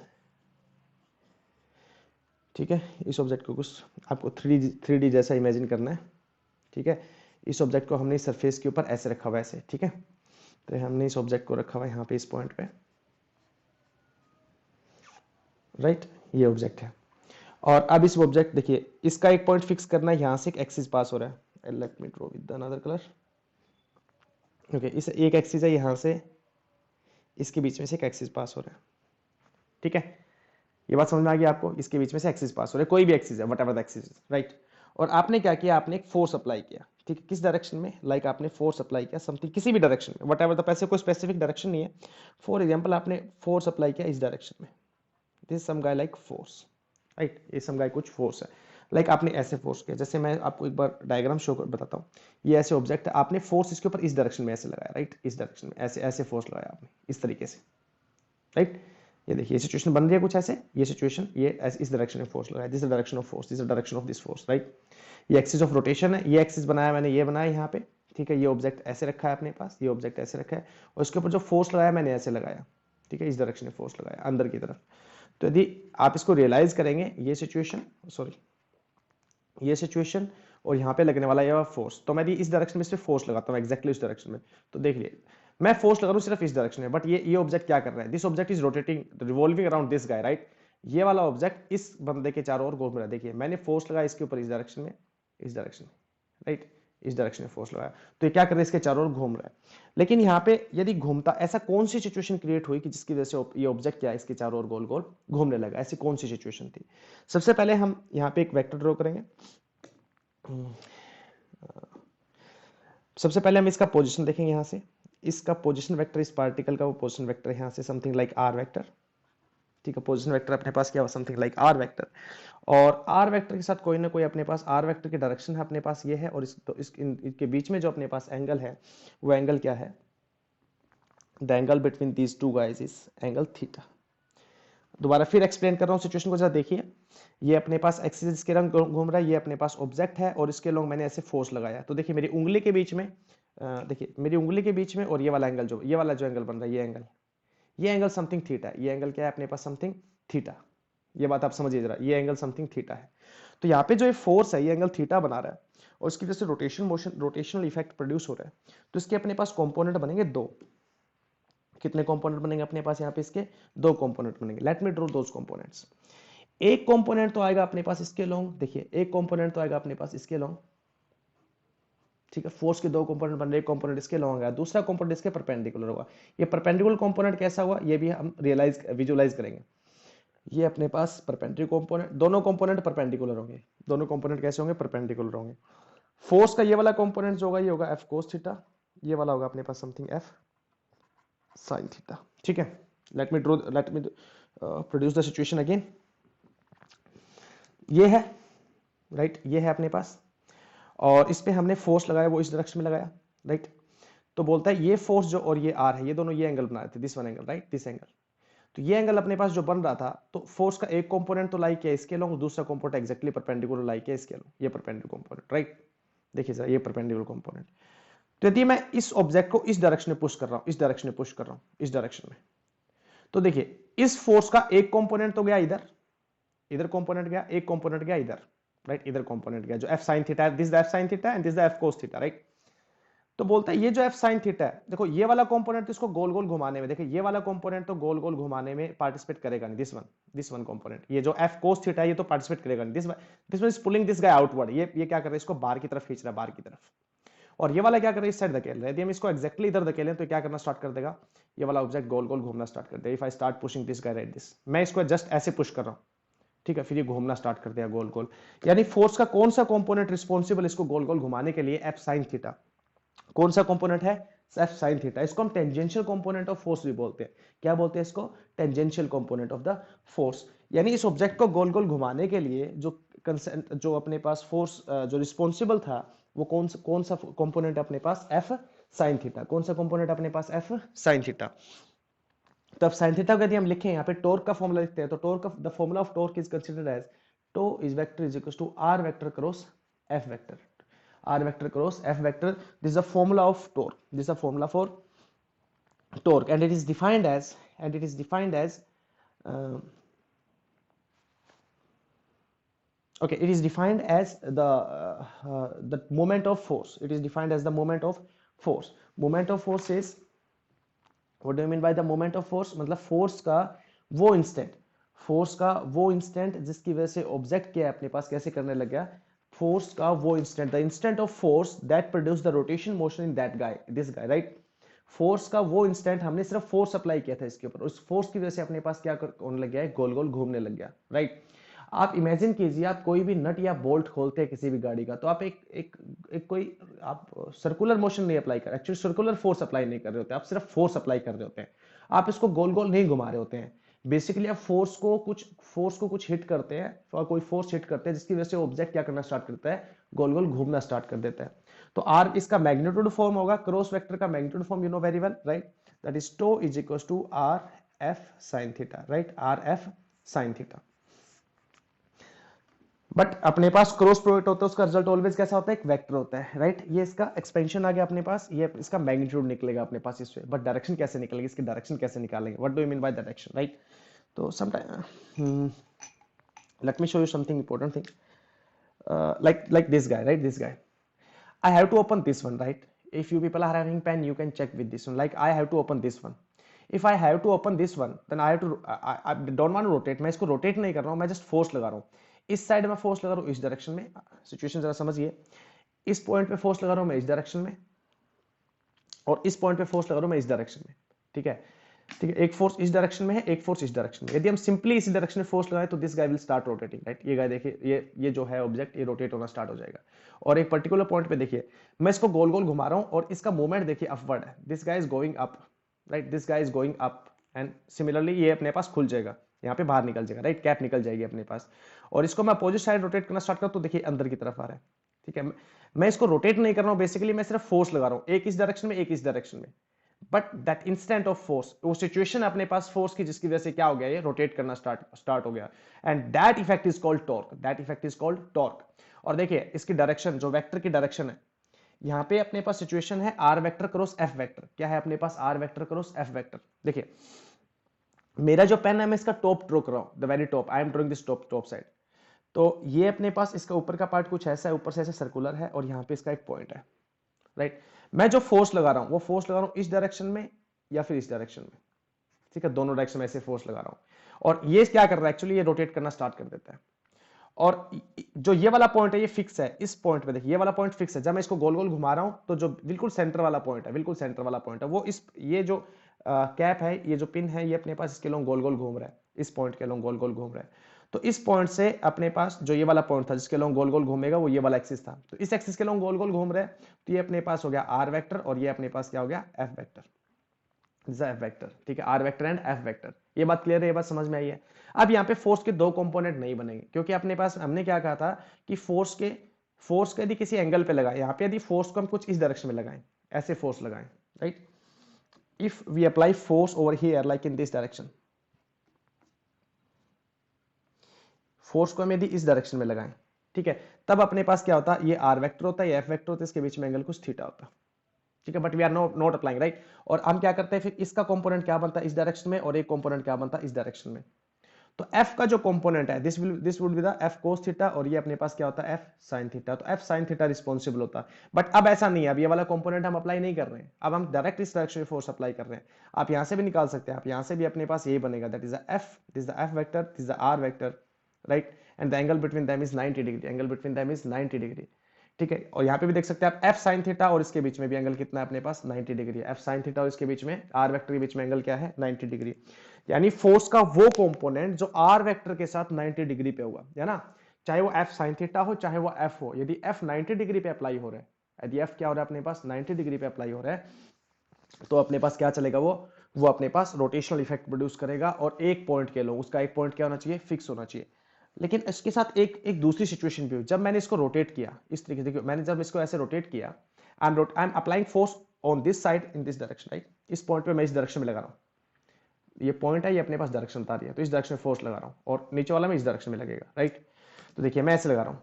ठीक है, इस ऑब्जेक्ट को कुछ आपको 3D जैसा इमेजिन करना है, ठीक है। इस ऑब्जेक्ट को हमने इस सरफेस के ऊपर ऐसे रखा हुआ है, ऐसे, ठीक है। तो हमने इस ऑब्जेक्ट को रखा हुआ है यहाँ पे, इस पॉइंट पे, राइट, ये ऑब्जेक्ट है। और अब इस ऑब्जेक्ट देखिए, इसका एक पॉइंट फिक्स करना है, यहाँ से एक एक्सिस पास हो रहा है, let me draw with another colour. Okay, इस एक एक्सिस है, यहाँ से इसके बीच में से एक एक्सिस पास हो रहा है, ठीक है। ये बात समझ में आ गई आपको, इसके बीच में से एक्सिस पास हो रहा है, कोई भी एक्सिस है, व्हाटएवर द एक्सिस, राइट। और आपने क्या किया, आपने एक फोर्स अप्लाई किया, ठीक है, किस डायरेक्शन में, लाइक आपने फोर्स अप्लाई किया समथिंग किसी भी डायरेक्शन में, वट एवर द, पैसे कोई स्पेसिफिक डायरेक्शन नहीं है। फॉर एग्जाम्पल आपने फोर्स अप्लाई किया इस डायरेक्शन में, this some guy like force, right, ये सम गाय कुछ फोर्स है, लाइक आपने ऐसे फोर्स किया, जैसे मैं आपको एक बार डायग्राम शो कर बताता हूँ, ये ऐसे ऑब्जेक्ट है, आपने फोर्स इसके ऊपर इस डायरेक्शन में ऐसे लगाया, राइट, इस डायरेक्शन में ऐसे ऐसे फोर्स लगाया आपने इस तरीके से, राइट, ये देखिए ये सिचुएशन बन रही है कुछ ऐसे, ये सिचुएशन ये ऐसे इस डायरेक्शन में फोर्स लगाया, this is the direction of force, this is the direction of this force, right. ये एक्सिस ऑफ रोटेशन है, ये एक्सिस बनाया मैंने, ये बनाया यहाँ पे, ठीक है, ये ऑब्जेक्ट ऐसे रखा है अपने पास, ये ऑब्जेक्ट ऐसे रखा है, और इसके ऊपर जो फोर्स लगाया मैंने ऐसे लगाया, ठीक है, इस डायरेक्शन में फोर्स लगाया अंदर की तरफ। तो यदि आप इसको रियलाइज करेंगे, ये सिचुएशन, सॉरी ये सिचुएशन और यहाँ पे लगने वाला ये फोर्स, तो मैं इस डायरेक्शन में सिर्फ फोर्स लगाता हूँ एग्जैक्टली उस डायरेक्शन में, तो देख लिए मैं फोर्स लगा रहा हूँ सिर्फ इस डायरेक्शन में, बट ये ऑब्जेक्ट क्या कर रहा है, this object is rotating revolving around this guy, right, ये वाला ऑब्जेक्ट इस बंदे के चारों ओर घूम रहा है, देखिए मैंने फोर्स लगाया इसके ऊपर इस डायरेक्शन में, इस डायरेक्शन में, राइट, इस डायरेक्शन में फोर्स लगाया, तो ये क्या कर रहा है, इसके चारों ओर घूम रहा है। लेकिन यहाँ पे यदि घूमता, ऐसा कौन सी सिचुएशन क्रिएट हुई कि जिसकी वजह से ये ऑब्जेक्ट क्या है इसके चारों ओर गोल गोल घूमने लगा, ऐसी कौन सी सिचुएशन थी। सबसे पहले हम यहाँ पे एक वेक्टर ड्रॉ करेंगे, सबसे पहले हम इसका पोजीशन देखेंगे, यहाँ से इसका पोजीशन वेक्टर, इस पार्टिकल का वो पोजीशन वेक्टर यहाँ से समथिंग लाइक आर वेक्टर, ठीक है, पोजीशन वेक्टर अपने पास क्या हुआ, समथिंग लाइक आर वेक्टर, और आर वेक्टर के साथ कोई ना कोई अपने पास आर वेक्टर की डायरेक्शन है अपने पास ये है, और इनके बीच में जो अपने पास एंगल है वो एंगल क्या है, the angle between these two guys is angle theta. दोबारा फिर एक्सप्लेन कर रहा हूँ सिचुएशन को, जरा देखिए, ये अपने पास एक्सिस के रंग घूम रहा है, ये अपने पास ऑब्जेक्ट है और इसके लॉन्ग मैंने ऐसे फोर्स लगाया, तो देखिए मेरी उंगली के बीच में, देखिए मेरी उंगली के बीच में और ये वाला एंगल, जो ये वाला जो एंगल बन रहा है, ये एंगल समथिंग थीटा है, ये एंगल क्या है अपने पास, समथिंग थीटा, ये बात आप समझिए जरा, ये एंगल समथिंग थीटा है। तो यहाँ पे जो ये फोर्स है ये एंगल थीटा बना रहा है, और इसकी वजह से रोटेशनल इफेक्ट प्रोड्यूस हो रहा है, तो इसके अपने पास कॉम्पोनेंट बनेंगे दो, कितने कंपोनेंट बनेंगे अपने पास, यहाँ पे इसके दो कंपोनेंट बनेंगे, लेट मी ड्रॉ दोस कंपोनेंट्स। एक कंपोनेंट तो आएगा अपने पास इसके लॉन्ग, देखिए एक कंपोनेंट तो आएगा अपने पास इसके लॉन्ग, ठीक है, फोर्स के दो कंपोनेंट बन रहे, एक कंपोनेंट इसके लॉन्ग है, दूसरा कंपोनेंट इसके परपेंडिकुलर होगा। ये परपेंडिकुलर कंपोनेंट कैसा हुआ, ये भी हम विजुअलाइज करेंगे। ये अपने पास परपेंडिकुलर कंपोनेंट, दोनों कंपोनेंट परपेंडिकुलर होंगे, दोनों कंपोनेंट कैसे होंगे, परपेंडिकुलर होंगे। फोर्स का ये वाला कंपोनेंट जो होगा ये होगा एफ कोस थीटा, ये वाला होगा अपने पास समथिंग एफ साइन थीटा, ठीक है। Let me produce the situation again, ये है, राइट, ये है अपने पास, और इस पे हमने फोर्स लगाया वो इस डायरेक्शन में लगाया, राइट, तो बोलता है ये फोर्स जो और ये आर है, ये दोनों ये एंगल बना रहे थे, this one angle, right, this angle, तो ये एंगल अपने पास जो बन रहा था, तो फोर्स का एक कंपोनेंट तो लाई किया इसके लॉन्ग, दूसरा कंपोनेंट एग्जैक्टली परपेंडिकुलर लाई किया इसके लॉन्ग, ये परपेंडिकुलर कंपोनेंट, राइट, देखिए जरा ये परपेंडिकुलर कंपोनेंट। तो यदि मैं इस ऑब्जेक्ट को इस डायरेक्शन में पुश कर रहा हूं, इस डायरेक्शन में पुश कर रहा हूं, इस डायरेक्शन में, तो देखिए इस फोर्स का एक कंपोनेंट तो गया इधर, इधर कंपोनेंट गया, एक कंपोनेंट गया इधर, राइट, इधर कंपोनेंट गया जो एफ साइन थीटा है, this the F sine theta and this the F cos theta, right. तो बोलता है ये जो एफ साइन थीटा है, देखो ये वाला कंपोनेंट तो इसको गोल गोल घुमाने में, देखिए ये वाला कंपोनेंट तो गोल गोल घुमाने में पार्टिसिपेट करेगा नहीं, दिस वन कंपोनेंट, ये जो एफ कोस थीटा है ये तो पार्टिसिपेट करेगा नहीं, this one is pulling this guy outward, ये क्या कर रहा है, इसको बाहर की तरफ खींच रहा है, बाहर की तरफ, और ये वाला क्या कर रहा है, इस साइड धकेल रहा है। यदि हम इसको एक्जैक्टली इधर धकेलें तो क्या करना स्टार्ट कर देगा, ये वाला ऑब्जेक्ट गोल गोल घूमना स्टार्ट कर देगा। If I start pushing this guy right this, मैं इसको जस्ट ऐसे पुश कर रहा हूं, ठीक है, फिर ये घूमना स्टार्ट कर दिया गोल गोल, यानी फोर्स का कौन सा कंपोनेंट रिस्पॉन्सिबल इसको गोल गोल घुमाने के लिए, एफ साइन थीटा, कौन सा कंपोनेंट है, एफ साइन थीटा, इसको हम टेंजेंशियल कंपोनेंट ऑफ फोर्स भी बोलते हैं, क्या बोलते हैं इसको, tangential component of the force, यानी इस ऑब्जेक्ट को गोल गोल घुमाने के लिए जो अपने पास फोर्स जो रिस्पॉन्सिबल था वो कौन सा कंपोनेंट अपने पास, एफ साइन थीटा, कौन सा कंपोनेंट अपने पास, एफ साइन थीटा। तो अब साइन थीटा को यदि हम लिखें यहाँ पे टॉर्क का फॉर्मूला लिखते हैं, तो torque the formula of torque is considered as tau is vector is equal to r vector cross F vector, r vector cross f vector, this is the formula of torque, this is the formula for torque, and it is defined as okay, it is defined as the moment of force, it is defined as the moment of force, moment of force is, what do you mean by the moment of force, मतलब force का वो instant जिसकी वजह से object क्या अपने पास कैसे करने लग गया, फोर्स का वो instant, the instant of force that produce the rotation motion in that guy, this guy, right, force का वो इंस्टेंट, हमने सिर्फ फोर्स अप्लाई किया था इसके ऊपर, उस फोर्स की वजह से अपने पास क्या होने लग गया है, गोल गोल घूमने लग गया, राइट। आप इमेजिन कीजिए, आप कोई भी नट या बोल्ट खोलते हैं किसी भी गाड़ी का, तो आप एक कोई आप सर्कुलर मोशन नहीं अप्लाई कर, एक्चुअली सर्कुलर फोर्स अप्लाई नहीं कर रहे होते, आप सिर्फ फोर्स अप्लाई कर रहे होते हैं। आप इसको गोल गोल नहीं घुमा रहे होते हैं। बेसिकली आप फोर्स को कुछ हिट करते हैं, और कोई फोर्स हिट करते हैं जिसकी वजह से ऑब्जेक्ट क्या करना स्टार्ट करता है, गोल गोल घूमना स्टार्ट कर देता है। तो आर इसका मैग्नीट्यूड फॉर्म होगा, क्रॉस वेक्टर का magnitude form you know very well, right? That is tau is equal to r f sine theta, right? R f sine theta. But अपने पास क्रॉस प्रोडक्ट होता है, उसका रिजल्ट ऑलवेज कैसा होता है, एक वेक्टर होता है, राइट? ये इसका एक्सपेंशन आ गया अपने पास, ये इसका मैग्नीट्यूड निकलेगा अपने पास इससे, बट डायरेक्शन कैसे निकलेगी, इसकी डायरेक्शन कैसे निकालेंगे, what do you mean by direction, right? तो sometime let me show you something important thing, like this guy, right? This guy, I have to open this one, right? If you people are having pen, you can check with this one. Like I have to open this one. If I have to open this one, then I have to I don't want to rotate. मैं इसको rotate नहीं कर रहा हूँ, मैं just force लगा रहा हूँ। इस साइड में फोर्स लगा रहा हूँ इस डायरेक्शन में, सिचुएशन जरा समझिए। इस पॉइंट पे फोर्स लगा रहा हूँ मैं इस डायरेक्शन में, और इस पॉइंट पे फोर्स लगा रहा हूँ मैं इस डायरेक्शन में, ठीक है? ठीक है, एक फोर्स इस डायरेक्शन में है, एक फोर्स इस डायरेक्शन में। यदि हम सिंपली इसी डायरेक्शन में फोर्स लगाए तो this guy will start rotating, right? ये गाय देखिए, ये जो है ऑब्जेक्ट, ये रोटेट होना स्टार्ट हो जाएगा। और एक पर्टिकुलर पॉइंट पे देखिए, मैं इसको गोल गोल घुमा रहा हूं और इसका मूवमेंट देखिए अपवर्ड है, this guy is going up, right? This guy is going up, and similarly ये अपने पास खुल जाएगा, यहाँ पे बाहर निकल जाएगा, राइट? कैप निकल जाएगी अपने पास। और इसको मैं अपोजिट साइड रोटेट करना स्टार्ट करूँ तो देखिए अंदर की तरफ आ रहा है, ठीक है? मैं इसको रोटेट नहीं कर रहा हूँ, बेसिकली मैं सिर्फ फोर्स लगा रहा हूँ, एक इस डायरेक्शन में, एक इस डायरेक्शन में। But that instant of force, वो सिचुएशन अपने पास फोर्स की जिसकी वजह से क्या हो गया, ये रोटेट करना स्टार्ट हो गया, and that effect is called torque, that effect is called torque. और देखिए इसकी डायरेक्शन, जो वेक्टर की डायरेक्शन है, यहाँ पे अपने पास सिचुएशन है are vector cross F vector. क्या है अपने पास, R vector cross F vector. देखिए मेरा जो पेन है, मैं इसका टॉप ड्रॉ कर रहा हूं, the very top, I am drawing this top side. तो ये अपने पास इसका ऊपर का पार्ट कुछ ऐसा है, ऊपर से ऐसे सर्कुलर है, और यहाँ पे इसका एक पॉइंट है, राइट? मैं जो फोर्स लगा रहा हूं, वो फोर्स लगा रहा हूं इस डायरेक्शन में या फिर इस डायरेक्शन में, ठीक है? दोनों डायरेक्शन में ऐसे फोर्स लगा रहा हूं, और ये क्या कर रहा है, एक्चुअली ये रोटेट करना स्टार्ट कर देता है। और जो ये वाला पॉइंट है, ये फिक्स है। इस पॉइंट पे देखिए, ये वाला पॉइंट फिक्स है। जब मैं इसको गोल गोल घुमा रहा हूं तो जो बिल्कुल सेंटर वाला पॉइंट है, बिल्कुल सेंटर वाला पॉइंट है, वो ये जो कैप है, ये जो पिन है, ये अपने पास इसके लोग गोल गोल घूम रहा है, इस पॉइंट के लोग गोल गोल घूम रहा है। तो इस पॉइंट से अपने पास जो ये वाला पॉइंट था जिसके लोग गोल गोल घूमेगा, वो ये वाला एक्सिस था। तो इस एक्सिस के लोग गोल गोल घूम रहे हैं, तो ये अपने पास हो गया आर वेक्टर, और ये अपने पास क्या हो गया, एफ वेक्टर, एफ वेक्टर, ठीक है? Are vector and f vector. ये बात क्लियर है, ये बात समझ में आई है? अब यहाँ पे फोर्स के दो कंपोनेंट नहीं बनेंगे, क्योंकि अपने पास हमने क्या कहा था कि फोर्स के यदि किसी एंगल पे लगाए, यहाँ पे यदि फोर्स को हम कुछ इस डायरेक्शन में लगाएं, ऐसे फोर्स लगाएं, right? If we apply force over here like in this direction, force को हम यदि इस डायरेक्शन में लगाएं, ठीक है, तब अपने पास क्या होता है, ये आर वेक्टर होता है, ये एफ वेक्टर होता है, इसके बीच में एंगल कुछ थीटा होता है, ठीक है? But we are not applying, right? और हम क्या करते हैं फिर, इसका कंपोनेंट क्या बनता है इस डायरेक्शन में, और एक कंपोनेंट क्या बनता है इस डायरेक्शन में। तो f का जो कंपोनेंट है, this would be the f cos theta, और ये अपने पास क्या होता है f sin थीटा। तो f sin थीटा रिस्पॉन्सिबल होता है। बट अब ऐसा नहीं है, अब ये वाला कंपोनेंट हम अप्लाई नहीं कर रहे हैं, अब हम डायरेक्ट इस डायरेक्शन में फोर्स अप्लाई कर रहे हैं। आप यहां से भी निकाल सकते हैं, आप यहां से भी अपने पास यही बनेगा, that is the f, this the f vector, this the r vector, right? And the angle between them is 90 degree, angle between them is 90 degree, ठीक है? और यहाँ पे भी देख सकते हैं आप f sin थीटा, और इसके बीच में भी एंगल कितना है अपने पास, 90 डिग्री। f sin थीटा और इसके बीच में r वेक्टर के बीच में एंगल क्या है, 90 डिग्री। यानी फोर्स का वो कंपोनेंट जो r वेक्टर के साथ 90 डिग्री पे होगा, है ना? चाहे वो f sin थीटा हो, चाहे वो f हो। यदि f 90 डिग्री पे अप्लाई हो रहा है, यदि f क्या हो रहा है अपने पास 90 डिग्री पे अप्लाई हो रहा है, तो अपने पास क्या चलेगा, वो अपने पास रोटेशनल इफेक्ट प्रोड्यूस करेगा। और एक पॉइंट के लो, उसका एक पॉइंट क्या होना चाहिए, फिक्स होना चाहिए। लेकिन इसके साथ एक दूसरी सिचुएशन भी हुई, जब मैंने इसको रोटेट किया इस तरीके से, मैंने जब इसको ऐसे रोटेट किया, I am applying force on this side in this direction, right? इस पॉइंट पे मैं इस डायरेक्शन में लगा रहा हूँ, ये पॉइंट है, ये अपने पास डायरेक्शन बता रही है, तो इस डायरेक्शन में फोर्स लगा रहा हूँ, और नीचे वाला में इस डायरेक्शन में लगेगा, राइट? तो देखिए मैं ऐसे लगा रहा हूँ,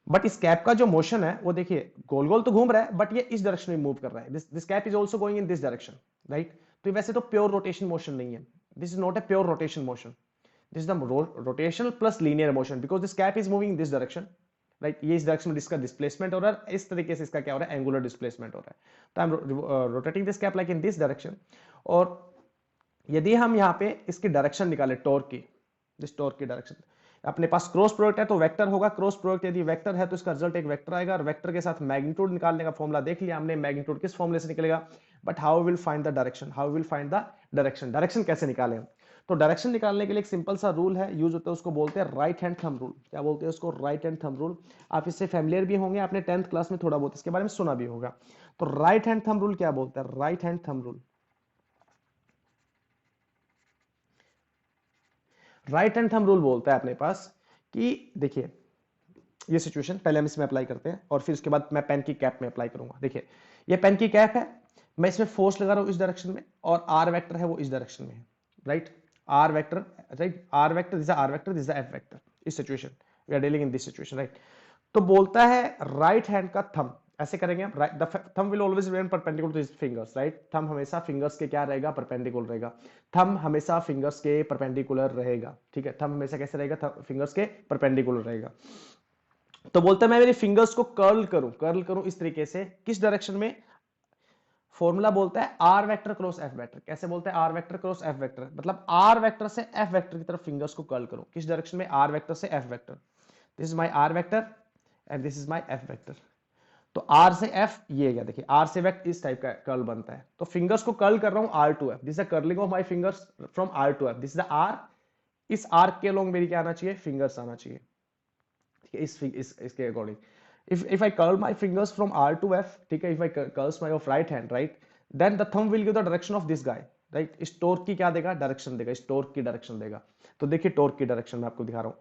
बट इस कैप का जो मोशन है वो देखिए गोल गोल तो घूम रहा है, बट ये इस डायरेक्शन में मूव कर रहा है, this cap is also going in this direction, right? तो वैसे तो प्योर रोटेशन मोशन नहीं है, this is not a pure rotation motion, this is the rotational plus linear motion because this cap is moving in this direction, right? ये इस direction में इसका displacement हो रहा है, इस तरीके से इसका क्या हो रहा है, एंगुलर डिस्प्लेसमेंट हो रहा है। तो I am rotating this cap like in this direction. और यदि हम यहाँ पे इसकी डायरेक्शन निकाले, टॉर्क की, दिस टॉर्क की डायरेक्शन, अपने पास क्रॉस प्रोडक्ट है तो वेक्टर होगा, क्रॉस प्रोडक्ट यदि वेक्टर है तो इसका रिजल्ट एक वेक्टर आएगा। और वेक्टर के साथ मैग्नीट्यूड निकालने का फॉर्मूला देख लिया हमने, मैग्नीट्यूड किस फॉर्मूले से निकलेगा, but how will find the direction, how will find the direction, direction कैसे निकालें? तो डायरेक्शन निकालने के लिए एक सिंपल सा रूल है, यूज होता है, उसको बोलते हैं राइट हैंड थंब रूल। क्या बोलते हैं उसको? Right hand thumb rule. आप इससे फैमिलियर भी होंगे, आपने 10th क्लास में थोड़ा बहुत इसके बारे में सुना भी होगा। तो राइट हैंड थंब रूल क्या बोलता है? Right hand thumb rule, right hand thumb rule बोलता है अपने पास कि देखिए ये सिचुएशन पहले हम इसमें अप्लाई करते हैं और फिर उसके बाद मैं पेन की कैप में अप्लाई करूंगा। देखिए ये पेन की कैप है, मैं इसमें फोर्स लगा रहा हूं इस डायरेक्शन में, और आर वेक्टर है वो इस डायरेक्शन में है, right? R vector, right? R vector, this is R vector, this is F vector. इस situation we are dealing in this situation, right? तो बोलता है राइट हैंड का थंब ऐसे करेंगे हम, the thumb will always remain perpendicular to his fingers, right? Thumb हमेशा fingers के क्या रहेगा? परपेंडिकुलर रहेगा। थंब हमेशा फिंगर्स के परपेंडिकुलर रहेगा, ठीक है? थंब हमेशा कैसे रहेगा? फिंगर्स के परपेंडिकुलर रहेगा। तो बोलता है मैं मेरी फिंगर्स को कर्ल करूं इस तरीके से, किस डायरेक्शन में? फॉर्मूला बोलता है are vector cross F vector. कैसे बोलते हैं? R vector cross F vector, मतलब आर वेक्टर से एफ वेक्टर की तरफ फिंगर्स को कर्ल करूं। किस डायरेक्शन में? आर वेक्टर से f vector. This is my r vector and this is my f vector. तो आर से एफ ये गया, देखिए आर से वेक्ट इस टाइप का कर्ल बनता है। तो फिंगर्स को कर्ल कर रहा हूं r to f, this is curling of my fingers from r to f, this is r. इस आर्क के अलोंग मेरी क्या आना चाहिए? फिंगर्स आना चाहिए, ठीक है? इसके according if I curl my fingers from R to F, ठीक है? if I curls my of right hand, right, then the thumb will give the direction of this guy, right? इस टॉर्क की क्या देगा? डायरेक्शन देगा, इस torque की direction देगा। तो देखिए टॉर्क की डायरेक्शन मैं आपको दिखा रहा हूं।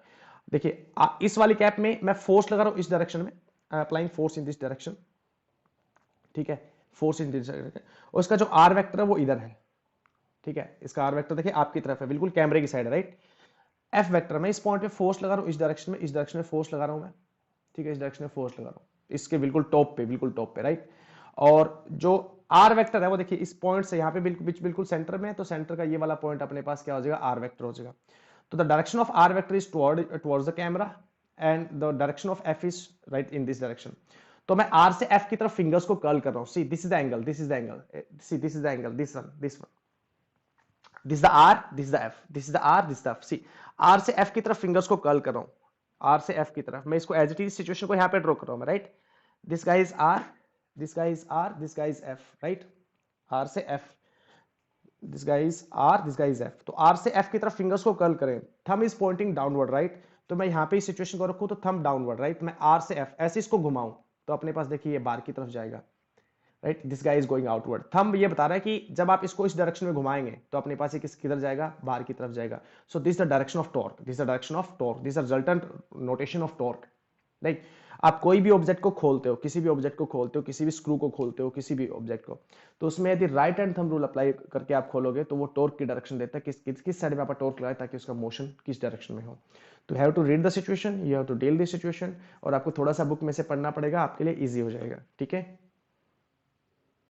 देखिए इस वाली कैप में मैं फोर्स लगा रहा हूं इस डायरेक्शन में, applying force in this direction, ठीक है? फोर्स इन दिस डायरेक्शन, और इसका जो आर वेक्टर है वो इधर है, ठीक है? इसका आर वेक्टर देखिए आपकी तरफ है, बिल्कुल कैमरे की साइड है, राइट? एफ वेक्टर मैं इस पॉइंट पे फोर्स लगा रहा हूं इस डायरेक्शन में, इस डायरेक्शन में फोर्स लगा रहा हूं मैं, ठीक है? इस डायरेक्शन में फोर्स लगा रहा हूं इसके बिल्कुल टॉप पे, बिल्कुल टॉप पे, राइट? और जो आर वेक्टर है वो देखिए इस पॉइंट से यहाँ पे बिल्कुल सेंटर में है, तो सेंटर का ये वाला पॉइंट अपने पास क्या हो जाएगा? आर वेक्टर हो जाएगा। तो the direction of r vector is towards the camera and the direction of f is right in this direction. तो मैं आर से एफ की तरफ फिंगर्स को कर्ल कर रहा हूं। See this is the angle, this is the angle, see this is the angle, this one, this one, this is the r, this is the f, this is the r, this is the f. See r से F की तरफ fingers को curl कर रहा हूं, are से F की तरफ। मैं इसको एज इट इज सिचुएशन को यहां पे ड्रॉ कर रहा हूं मैं, right? This guy is R, this guy is R, this guy is F, right? R से F, this guy is R, this guy is F. तो आर से एफ की तरफ फिंगर्स को कर्ल करें, thumb is pointing downward, right? तो मैं यहां पे इस सिचुएशन को रखूं तो थंब डाउनवर्ड, राइट? मैं आर से एफ ऐसे इसको घुमाऊं तो अपने पास देखिए ये बार की तरफ जाएगा, right? This guy is going outward. Thumb ये बता रहा है कि जब आप इसको इस डायरेक्शन में घुमाएंगे तो अपने पास ये किधर जाएगा? बाहर की तरफ जाएगा। So this the direction of torque, this the direction of torque, this resultant notation of torque, right? आप कोई भी ऑब्जेक्ट को खोलते हो, किसी भी ऑब्जेक्ट को खोलते हो, किसी भी स्क्रू को खोलते हो, किसी भी ऑब्जेक्ट को, तो उसमें यदि right hand thumb rule apply करके आप खोलोगे तो वो टॉर्क की डायरेक्शन देता है, किस साइड में आप टॉर्क लगाए ताकि उसका मोशन किस डायरेक्शन में हो। तो have to read the situation, you have to deal this situation, और आपको थोड़ा सा बुक में से पढ़ना पड़ेगा, आपके लिए ईजी हो जाएगा, ठीक है?